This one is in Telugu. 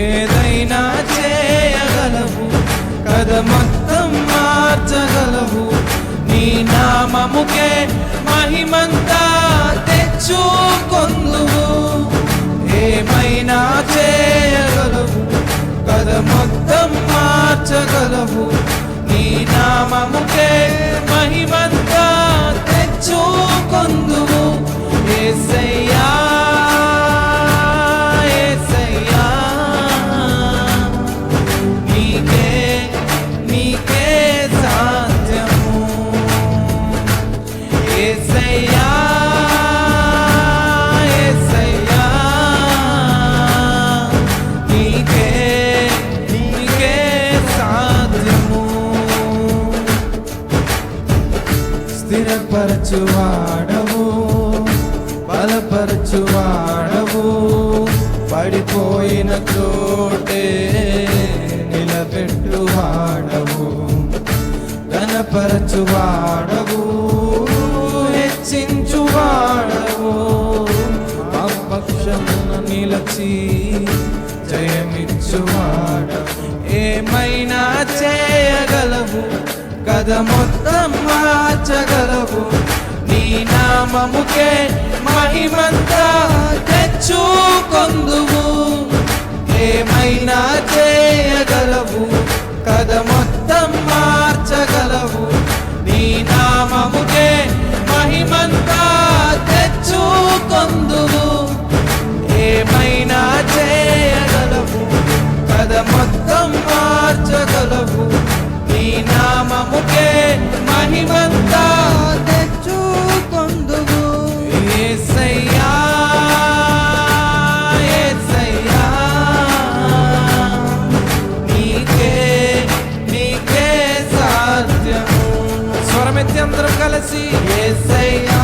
ఏదైనా చేయగలవు కదా, మొత్తం మార్చగలవు. నీ నామముకే మహిమంతా తెచ్చుకొందువు. ఏమైనా చేయగలవు కదా, మొత్తం మార్చగలవు. నీ నామముకే మహిమంతా తెచ్చుకొందువు. యేసయ్యా యేసయ్యా, నీకే నీకే సాధ్యము. యేసయ్యా యేసయ్యా, నీకే నీకే సాధ్యము. స్థిరపరచువాడవు, బలపరచువాడవు, పడిపోయిన చోటే నిలబెట్టువాడవు. ఘనపరచువాడవు, హెచ్చించువాడవు, మా పక్షమున నిలచి జయమిచ్చువాడవు. ఏమైనా చేయగలవు కదా, మొత్తం మార్చగలవు. నీ నామముకే మహిమంతా తెచ్చుకొందువు. ఏమైనా చేయగలవు కదా, మొత్తం మార్చగలవు. నీ నామముకే మహిమంతా తెచ్చుకొందువు. ఏమైనా చేయగలవు కదా, మొత్తం మార్చగలవు. నీ నామముకే మహిమంతా తెచ్చుకొందువు. యేసయ్యా యేసయ్యా, నీకే నీకే సాధ్యము. స్వరమెత్తి అందరం కలిసి యేసయ్యా